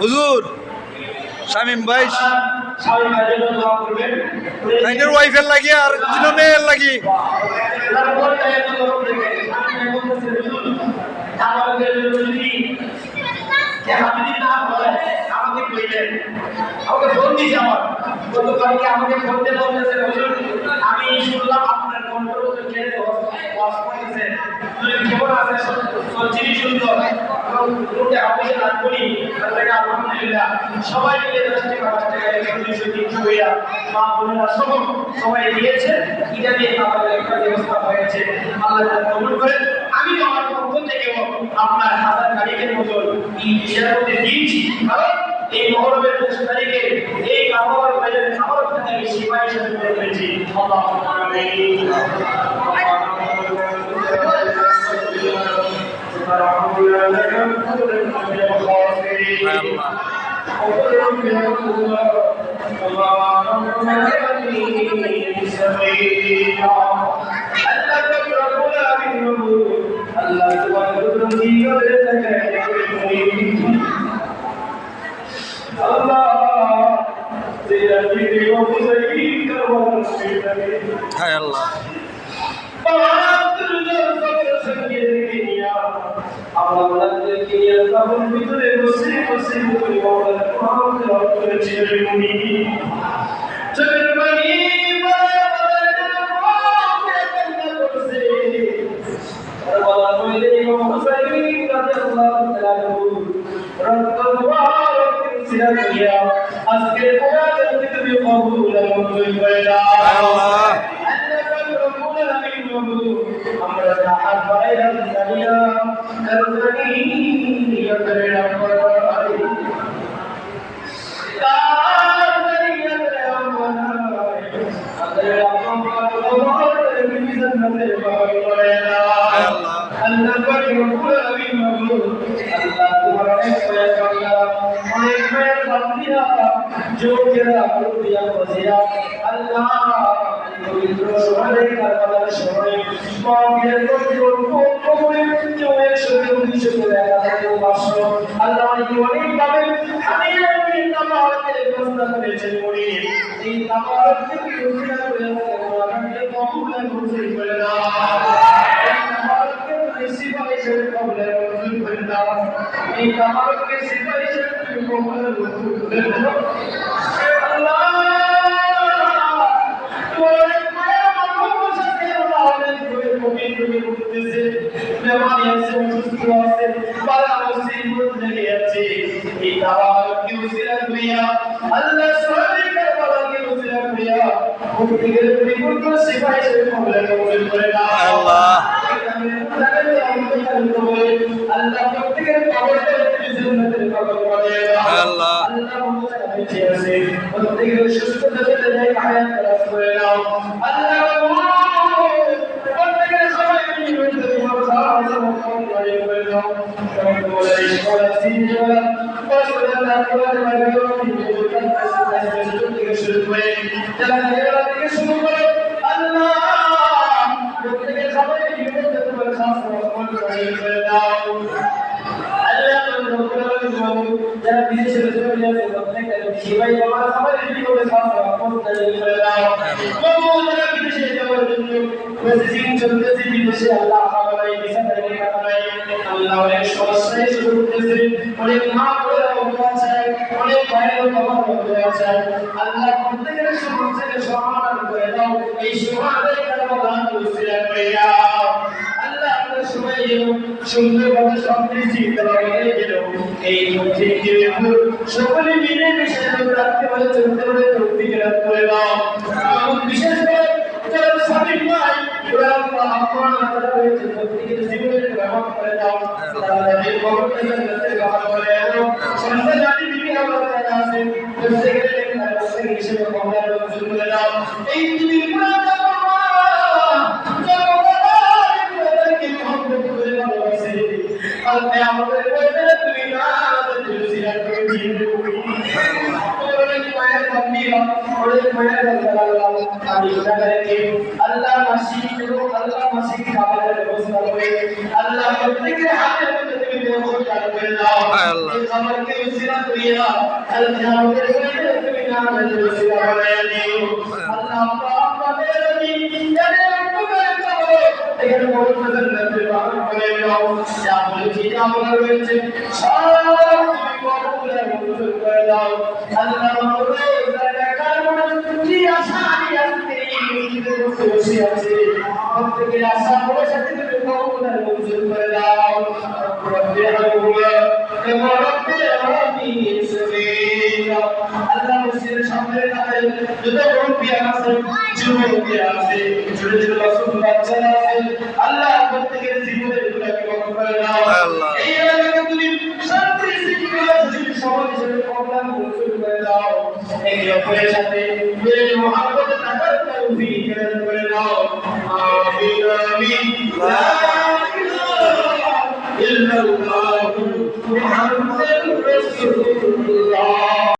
হুজুর শামিম ভাই তাইনের ওয়াইফের লাগি আর তিনো মেয়ের লাগি আমি শুনলাম আপনার সবাই মিলে 10 টাকা 5 টাকা 100 200 300 হইয়া মা বোনেরা সবাই দিয়েছে। এটা দিয়ে আমাদের একটা ব্যবস্থা হয়েছে। আল্লাহ কবুল করেন। আমি আমার পক্ষ থেকেও আপনার হাজার তারিখের মতন এই বিষয়ের মধ্যে দিয়েছি, কারণ এই মহরমের 10 তারিখে এই আমার বাইরে আমার থেকে আমি সেবা হিসেবে করে ফেলেছি। আল্লাহু আমিন। হায় আল্লাহ আজকে তুমি কবুল মঞ্জুর করে দাও আল্লাহ। আমরা হাত বাইরে দাঁড়িয়ে করবি করে রাখবো তার দাঁড়িয়ে আমরা আদর আমরা জান্নাতের বাগান করে দাও আল্লাহ। আল্লাহ পাক রব্বুল আলামিন আল্লাহ তোমার অনেক পয়গম্বর অনেক মেয়ের বান্দিরা যোগেরা দিয়া বসিয়া আল্লাহ পবিত্র শহরে কারবালার শহরে মায়ের কবরে জমের সঙ্গে উদ্দেশ্য করে একাধারে বাসর আল্লাহ অনেক ভাবে আমি নামাজের ব্যবস্থা করেছেন মনি এই নামাজকে উদ্দেশ্য করে আমাকে কবুল করে দাও এই নামাজকে সিফা হিসেবে কবুল করে দাও এই নামাজকে সিফা হিসেবে কবুল করে দাও আল্লাহ যারা বিদেশে চলে যাচ্ছে প্রত্যেকটা সেবাই আমার খাবারের বিকল্প খাওয়া করতে করে দাও কবুল যারা বিদেশে যাওয়ার জন্য প্রসেসিং চলতেছে বিদেশে আল্লাহ খাবারাই ভিসা দেয় খাবারাই আল্লাহ অনেক সমস্যায় চলতেছে অনেক মা বোনেরা বন্ধু আছে অনেক ভাইয়ের বাবা বন্ধু আছে আল্লাহ প্রত্যেকের সমস্যাকে সমাধান করে দাও এই সমাধানের কারণে দুসরা করে দাও আল্লাহ আমরা সবাই সুন্দরভাবে সবকিছু করে গেল এই মসজিদে সকলে মিলে মিশে রাখতে পারে চলতে পারে তৌফিক দান করে দাও এবং বিশেষ করে যারা সাবিক ভাই ওরা আপনার আল্লাহ হয়েছে প্রত্যেকের জীবনের রহমত করে দাও তাদের কবরকে জান্নাতের বাগান করে দাও সন্তান জাতি বিবি আমার যারা আছে প্রত্যেকের প্রত্যেক হিসেবে কবর মঞ্জুর করে দাও এই তুমি পুরা আল্লাহ আমাদের বলে তুমি না আমাদের জিয়া করে দিয়ে ওরে মায়ের মন্দিরা ওরে মায়ের আল্লাহ আমি জানাকে আল্লাহ মাসিক খাবারের ব্যবস্থা করে আল্লাহ প্রত্যেকের হাতের মধ্যে তুমি বরকত দান করে দাও এই খাবারকে উসিলা করিয়া আল্লাহ আমাদের মধ্যে তুমি নামের উসিলা বানায়া দিও আল্লাহ আমাদের জানে তোমার খাবার এখানে বড় জান্নাতের বাগান করে দাও যা বলেছি আমরা রয়েছে সব তুমি কবুল আর মঞ্জুর করে দাও আল্লাহ আমাদের জায়গার মধ্যে কি আশা আছে এই খুশি আছে প্রত্যেকের আশা বলে সাথে তুমি কবুল আর মঞ্জুর করে দাও রব্বি হামহুমা কামা রাব্বায়ানি সগীরা আল্লাহ মুসলিমের সামনে তাদের যত মুরব্বি আছে যুবক আছে ছোট ছোট মাসুম বাচ্চারা আছে আল্লাহ প্রত্যেকের জীবনের গুনাহকে মাফ করে দাও আল্লাহ এই এলাকাকে তুমি শান্তি শৃঙ্খলা সমাজ হিসেবে কল্যাণ মঞ্জুর করে দাও একে অপরের সাথে প্রেম মহব্বত